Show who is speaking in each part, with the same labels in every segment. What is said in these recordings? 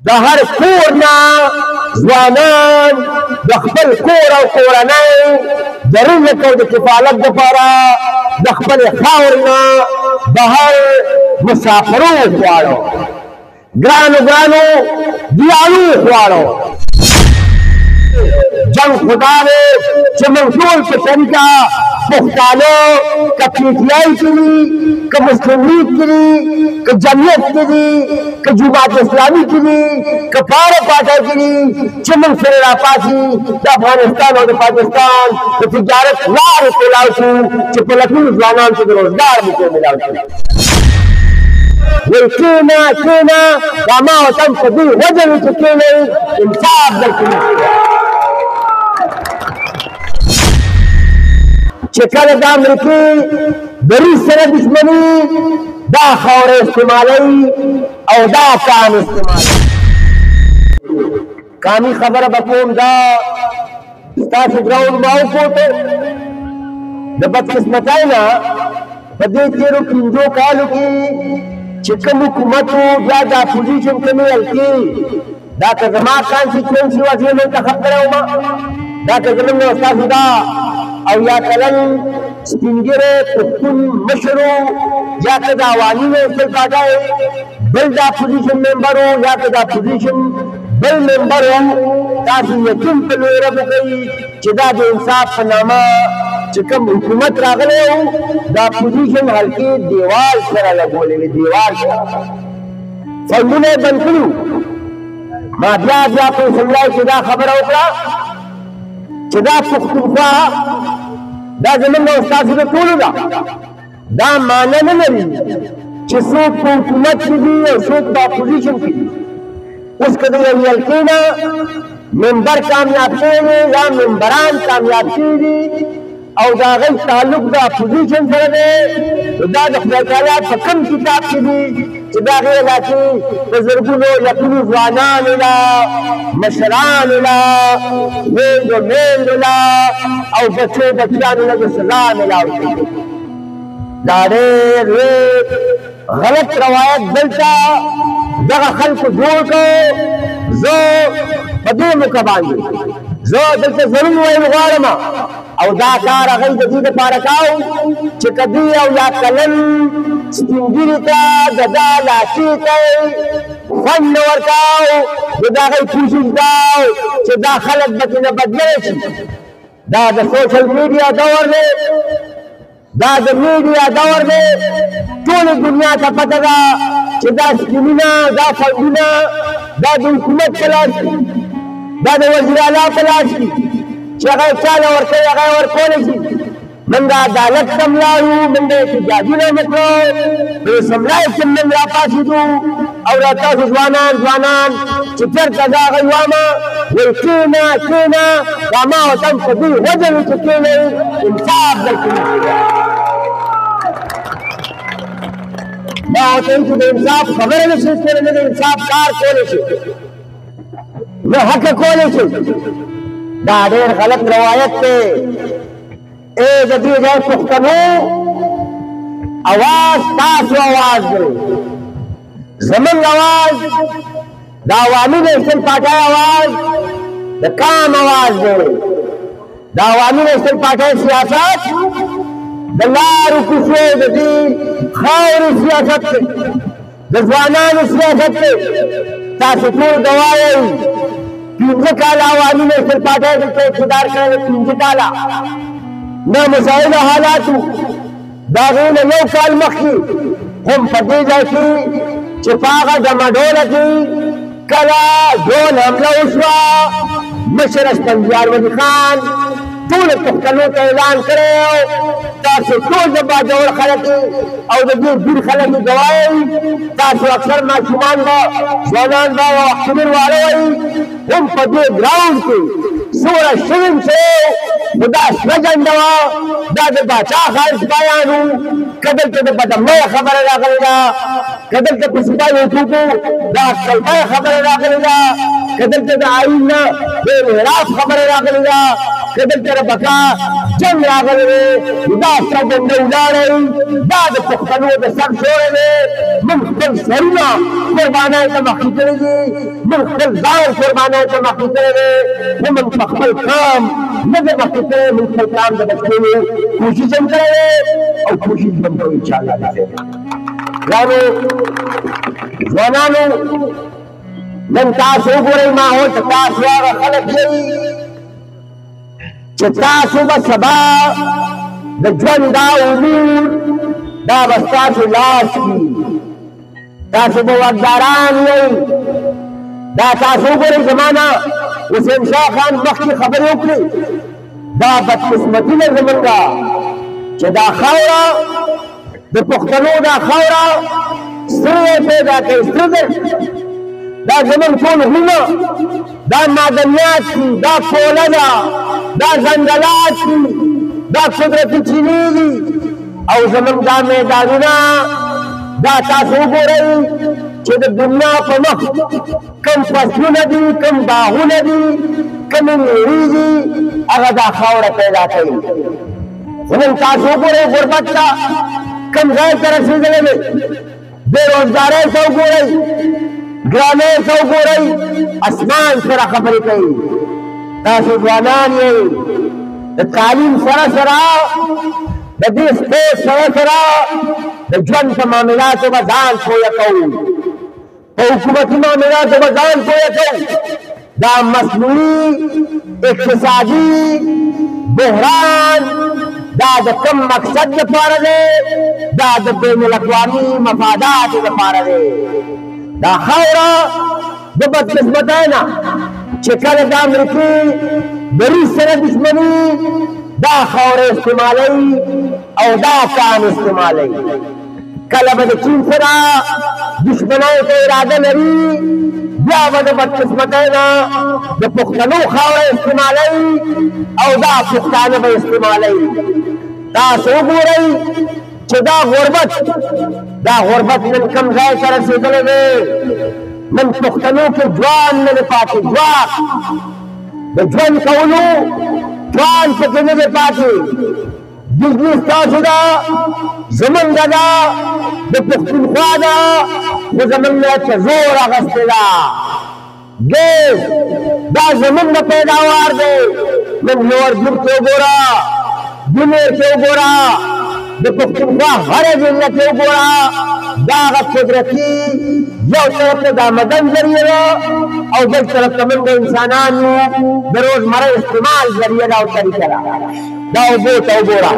Speaker 1: د هر کور نه ځوانان د خپل کور او کورنۍ د رزق او د کفالت دپاره د خپلې خاورې نه بهر مسافرو غواړو، ګرانو دیالو غواړو. جنګ خدا دی چې موږ ټول په طریقه پښتانه که پي ټي آی کې دي، که مسلم لیګ کې دي، که جمعیت کې دي، که جماعت اسلامي کې دي، که پاره پاټه کې دي، چې موږ سره راپاڅي د افغانستان او د پاکستان د تجارت لارې کولاو شو چې په لکونو ځوانانو ته د روزګار موقع میلاو شي. وی کېنه دا ما وطن په دې وجه وي چې کېنئ انصاف درکوي چې کله د امریکې د روس سره دښمني دا خاوره استعمالوي او دا کان استعمالوي. کامي خبره به کوم دا ستاسو ګراوند ما وکوټو د بدقسمتۍ نه په دې تېرو 5 کالو کې چې کوم حکومت و بیا د اپوزیشن کومې حلقې دا که زما کانسټیټوینسي وه زه منتخب کړی وم، دا که زموږ نه ستاسو دا او یا کلن سپین ږیری پښتون مشر و، یا که د عوامي نېشنل پارټۍ بل د اپوزیشن ممبر و، یا که د اپوزیشن بل ممبر و، تاسو یقین په لوی رب وکئ چې دا د انصاف په نامه چې کوم حکومت راغلی و د اپوزیشن حلقې دیوال سره لګولې وې، دیوال سره فنډونه یې بند کړي وو. ما بیا په اسمبلی کې دا خبره وکړه چې دا پښتونخوا دا زموږ او ستاسو د ټولو ده. دا معنی نه لري چې څوک په حکومت کې دي او څوک په اپوزیشن کې دي. اوس که د یو حلقې نه ممبر کامیاب شوی دی یا ممبران کامیاب شوي دي او د هغوی تعلق د اپوزیشن سره دی، نو دا د خدای تعالی په کوم کتاب کې دي چې د هغې علاقې د زرګونو یقیني ځوانانو له مشرانو له خویندو میندو له او بچو بچیانو له د سزا میلاو شي. دا ډېر لوی غلط روایت دلته دغه خلکو جوړ کړو. زه په دې موقع باندې زه دلته ضرور ویل غواړم او دا کار هغوی د دې دپاره کوو چې که دوی او یا کلن سپین ږیري ته د دا لاچې ته خوند نه ورکوو، نو د هغوی کوشش دا چې دا خلک به ترېنه بدللی شي. دا د سوشل میډیا دور دی، دا د میډیا دور دی، ټولې دنیا ته پته ده چې دا سکیمونه دا فنډونه دا د حکومت په لاس کې، دا د وزیر اعلی په لاس کې چې هغه یې چاله ورکوي هغه یې ورکولی شي. موږ د عدالت ته ولاړو، موږ د احتجاجونه وکړو، په اسمبلی کې موږ راپاڅېدو او را تاسو ځوانان چې چېرته زه هغوی وامه وایي کېنه دا ما وطن په دې وجه وي چې کېنئ انصاف درکوي. دا ورته وایي چې د انصاف خبره نه شي کولی، نه د انصاف کار کولی شي، نه حقه کولی شي. دا ډېر غلط روایت دی. ای د دې ځای پښتنو اواز تاسو اواز دی، زموږ اواز د عوامي نېشنل پارټۍ اواز د کام اواز دی. د عوامي نېشنل پارټۍ سیاست د لارو کوڅو د دې خاورې سیاست دی، د ځوانانو سیاست دی. تاسو ټول ګواه یئ 15 کاله عوامي نېشنل پارټۍ دلته اقتدار کړی دی، 15 کاله نامساعده حالاتو. د هغې نه 1 کال مخکې هم په دې ځای کې چې په هغه ډمډوله کې کله ډول حمله وشوه، مشر اسفندیار ولي خان ټولو پښتنو ته اعلان کړی و. تاسو ټول د باجوړ خلک او د دې ډېر خلک ګواه یئ. تاسو اکثر ماشومان به ځوانان به او اختبر واړه وئ هم په دې ګراونډ کې څومره شرم شوی نو دا سره جنډه وه، دا د باچا خالص بیان و، که دلته د بدمنۍ خبره راغلې ده، که دلته په سپاهي حقوقو د اټکلۍ خبره راغلې ده، که دلته د آیین نه د انحراف خبره راغلې ده، که دلته د بقا جنګ راغلی دی دا څرګنده ولاړئ دا د پښتنو د سر شوری دی موږ خپل سرونه قربانیو ته مخکې کړي دي موږ خپل ځان قربانیو ته مخکې کړی دی خو موږ په خپل کام نه دی مخکې کړی موږ خپل کام د بچولو کوشش هم کړی دی او کوشش به هم کوو انشاءالله ګرانو ځوانانو نن تاسو وګورئ ماحول ته تاسو هغه خلک یئ چې تاسو به سبا د ژوند دا امور دا به ستاسو لاس کي تاسو به واکداران یئ دا تاسو وګورئ زما نه حسین شاه خان مخکې خبرې وکړې دا بدقسمتي ده زمونږه چې دا خاوره د پښتنو دا خاوره سره پیدا کوي سره دا زمون ټول غرونه دا معدنیات دي دا کوله ده دا ځنګلات دي دا قدرتي چینې دي او زمون دا میدانونه دا تاسو وګورئ چې د دنیا په مخ کم فصلونه دي کم باغونه دي کمې میوې دي هغه دا خاوره پیدا کوي خو نن تاسو وګورئ غربت ته کم ځای ته رسېدلی دی بېروزګارۍ ته وګورئ ګرانۍ ته وګورئ اسمان سره خبرې کوي تاسو ځوانان یئ د تعلیم سره سره د دې سپورټ سره سره د ژوند په معاملاتو به ځان پویه کوو په حکومتي معاملاتو به ځان پویه کوو دا مصنوعي اقتصادي بحران دا د کوم مقصد لپاره دی دا د بین الاقوامي مفاداتو لپاره دی دا خاوره د بدقسمتۍ نه چې کله د امریکې د روس سره دشمني دا خاوره استعمالوي او دا کان استعمالوي کله به د چین سره دشمنۍ ته اراده لري بیا به د بدقسمتۍ نه د پښتنو خاوره استعمالوي او دا پښتانه به استعمالوي تاسو وګورئ چې دا غربت نن کوم ځای ته رسېدلی دی نن پښتنو کې ځوان نه دی پاتې ځواک د ژوند کولو ځوان پکې نه دی پاتې بزنس ستاسو ده زمونږ ده د پښتونخوا ده خو زمونږ نه چې زور اخیستې ده ګیس دا زمونږ د پیداوار دی نن لوړ کې وګوره دنیر کې وګوره د پښتونخوا هره ضلع کې وګوره دا هغه قدرتي یو طرف ته د آمدن ذریعه ده او بل طرف ته موږ انسانانو د روزمره استعمال ذریعه ده او طریقه ده دا اوبو ته وګوره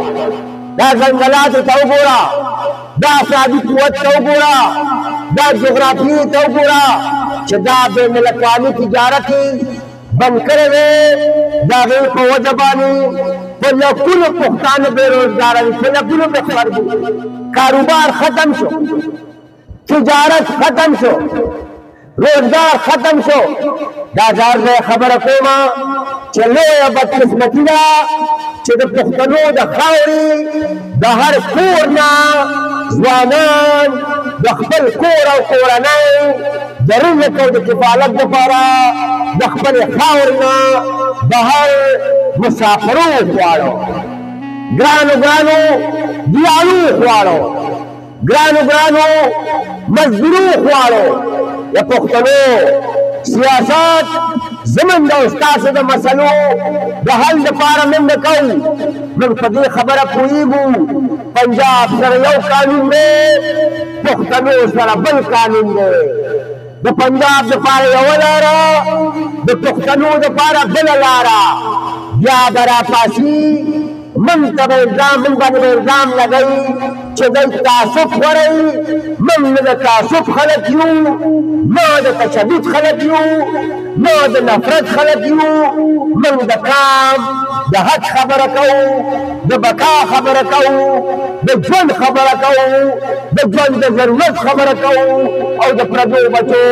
Speaker 1: دا ځنګلاتو ته وګوره دا اقتصادي قوت ته وګوره دا جغرافیې ته وګوره چې دا بین الاقوامي تجارت بند کړی دی د هغې په وجه باندې په لکونو پښتانه بېروزګاره دي په لکونو پې خبر دي کاروبار ختم شو تجارت ختم شو روزګار ختم شو دا ځار زه خبره کومه چې لویه بدقسمتي ده چې د پښتنو د خاورې د هر کور نه ځوانان د خپل کور او کورنۍ د رزق او د کفالت دپاره د خپلې خاورې نه بهر مسافرو غواړو ګرانو دیالو غواړو ګرانو مزدورو غواړو د پښتنو سیاست زمونږ د ستاسو د مسلو د حل لپاره موږ کوو موږ په دې خبره پوهېږو پنجاب سره یو قانون دی پښتنو سره بل قانون دی د پنجاب دپاره یوه لاره د پښتنو دپاره بله لاره بیا به راپاسي من ته به موږ باندې به الزام لګوي چې دی تعصب خوړی موږ نه د تعصب خلک یو نه د تشدد خلک یو نه د نفرت خلک یو موږ د کام د حق خبره کوو د بقا خبره کوو د ژوند خبره کوو د ژوند د ضرورت خبره کوو او د پردو بچو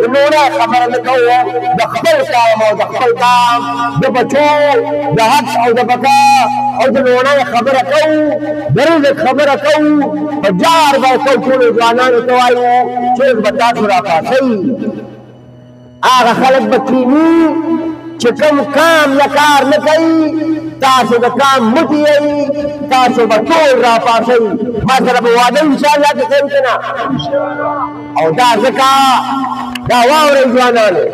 Speaker 1: د نوره خبره نه کوو د خپل کام او د خپل کام د بچو د حق او د بقا او د نوره خبره کوو د رزق خبره کوو په جار به کوو ټولو ځوانانو ته وایو چې اوس به تاسو راپاڅئ هغه خلک به کیني چې کوم کام یا کار نه کوي تاسو د کام مټي یې تاسو به ټول راپاڅئ ما سره به واده انشاءالله کې کوي که نه او دا ځکه دا واورئ ځوانانو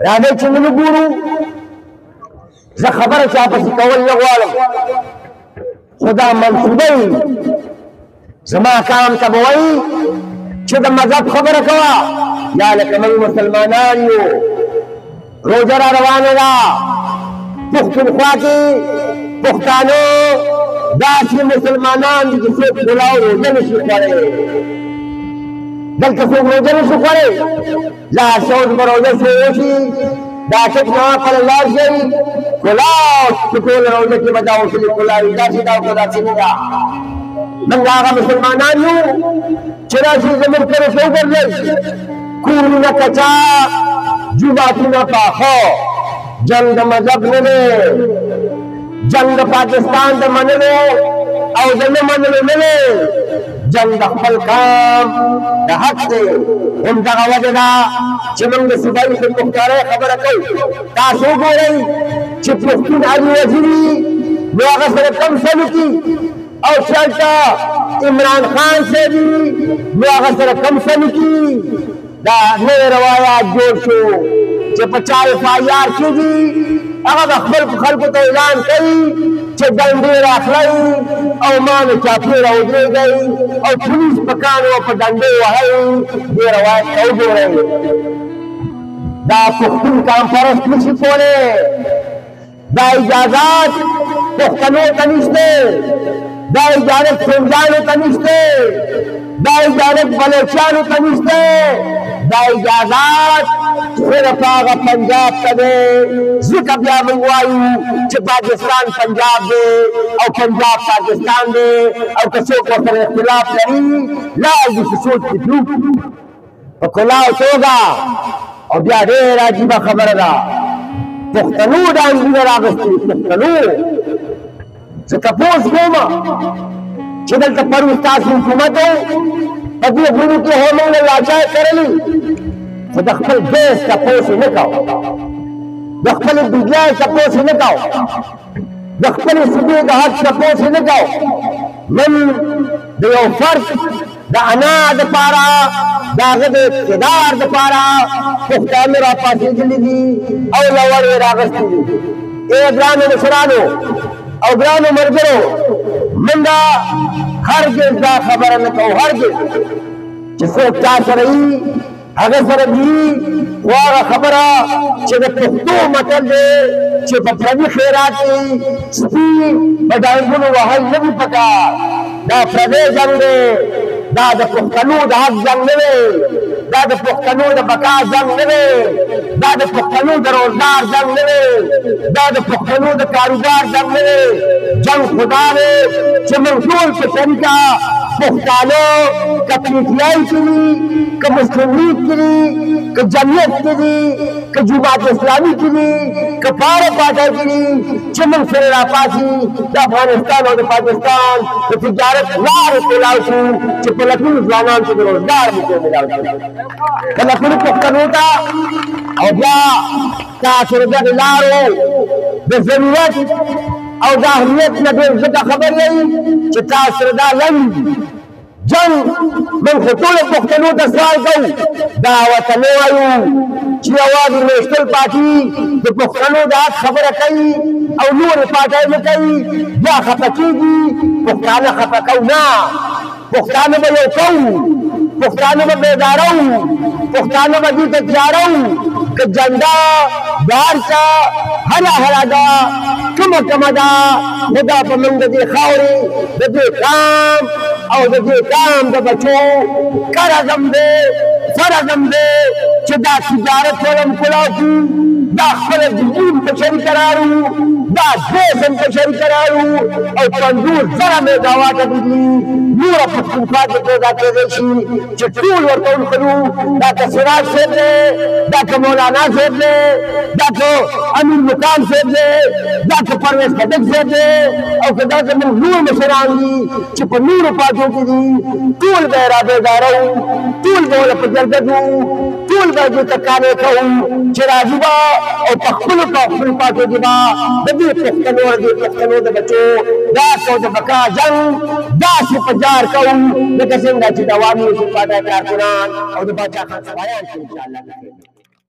Speaker 1: راځئ چې موږ ګورو زه خبره چا پسې کول نه غواړم خو دا منصوبه زما کام ته به وایي چې د مذهب خبره کوه یا لکه موږ مسلمانان یو روژه را روانه ده پښتونخوا کې پښتانه داسې مسلمانان دي چې څوک پلاو روژه نشي خوړی دلته څوک روژه نشي خوړی لارښود به روژه شروع شي دا ټک نه پر لاړ شي کلاو په ټوله روژه کې به دا وشلي کلاوي داسې دا وکړه داسې نه ده موږ هغه مسلمانان یو چې راشي زموږ طرف وګرځئ کورونه کچا جوماتونه پاخه جنګ د مذهب نه دی جنګ د پاکستان د منلو او د نه منلو نه دی جنګ د خپل کام د حق دی همدغه وجه ده چې موږ د صوبایي خودمختارۍ خبره کوو تاسو وګورئ چې پښتون علي وزیري نو هغه سره کم څه وکړي او چلته عمران خان صاحب نو هغه سره کم څه وکړي دا نوی روایات جوړ شو چې په چا FIR کېږي هغه د خپل خلکو ته اعلان کوي چې ډنډې راخلئ او ما نه چاپېره ودرېږئ او پولیس په کاڼو په ډنډې وهئ دې روایت ته وګورئ دا پښتون کام پرست نشي کولی دا اجازات پښتنو ته نشته دا اجازت سنجانو ته نشته دا اجازت بلوچانو ته نشته دا اجازات صرف هغه پنجاب ته دی ځکه بیا موږ وایو چې پاکستان پنجاب دی او پنجاب پاکستان دی او که څوک ورسره اختلاف لري لا یجوز سوچ فکرو په کلاو توګه او بیا ډېره عجیبه خبره ده پښتنو دا انځورونه راغستي پښتنو زه تپوس کوم چې دلته پرون ستاسو حکومت و په دې غرونو کې هو موږ لاچای کرلي خو د خپل دیس تپوس یې نه کوو د خپلې دنیا تپوس یې نه کوو د خپلې صوبې د حق تپوس یې نه کوو نن د یو فرد د انا دپاره د هغه د اقتدار دپاره پښتانه راپاڅېدلي دي او لوړ یې راغستي دي ای ګرانو مشرانو او ګرانو ملګرو منډه هرګز دا خبره نه کوو هرګز چې څوک چا سره وي هغه سره دي خو هغه خبره چې د پښتو متل دی چې په پردي خیرات کې سپي په ډانګونو وهل نه دي پکار دا پردی جنګ دی دا د پښتنو د حق جنګ نه دی دا د پښتنو د بقا جنګ نه دی دا د پښتنو د روزګار جنګ نه دی دا د پښتنو د کاروبار جنګ نه دی جنګ خدا دی چې موږ ټول په شریکه پښتانه که PTI کې دي که مسلم لیگ کې دي که جمعیت کې دي که جماعت اسلامي کې دي که پاره پاټۍ کې دي چې موږ سره راپاڅي د افغانستان او د پاکستان د تجارت لارې کولاو شو چې په لکونو ځوانان ته د روزګار موقع ملاو شي په لکونو پښتنو ته او بیا تاسو د دغې لارو د ضرورت او د اهمیت نه ډېر ځکه خبر یې چې تاسو سره دا لنډ جنګ من خو ټولو پښتنو ته سوال کوو دا ورته نه وایو چې یوازې نیشنل پارټي د پښتنو د حق خبره کوي او نورې پارټۍ نه کوي بیا خفه کېږي پښتانه خفه کوو نه پښتانه به یو کوو پښتانه به بیداره وو پښتانه به دې ته تیاره که جنډه د هر چا هله ده کومه ده خو دا په موږ د دې خاورې د دې کام او د دې کام د بچو کرزم دی فرزم دی چې دا تجارت ټول هم کلاو کړو دا خپله دین په شریکه راړو دا دیس هم په شریکه راړو او 50,000 میګاواټه دي نوره پښتونخوا کې پیدا کېدی شي چې ټول ورته ونښلو دا که سراج صاحب دی دا که مولانا صاحب دی دا که امیر مقام صاحب دی دا که پرویز خټک صاحب دی او که دا زموږ نور مشران دي چې په نورو پارټیو کې دي ټول به یې رابېداره وو ټول به ورله په جرګه وو ټول به دې ته کارې کوو چې راځي به او په خپلو پاټو کې به د دې پښتنو د بچو داسې او د بقا جنګ داسې په جار کوو لکه څنګه چې د عوامي یوسف پاټا کارکنان او د باچا خان سبایان چې انشاءالله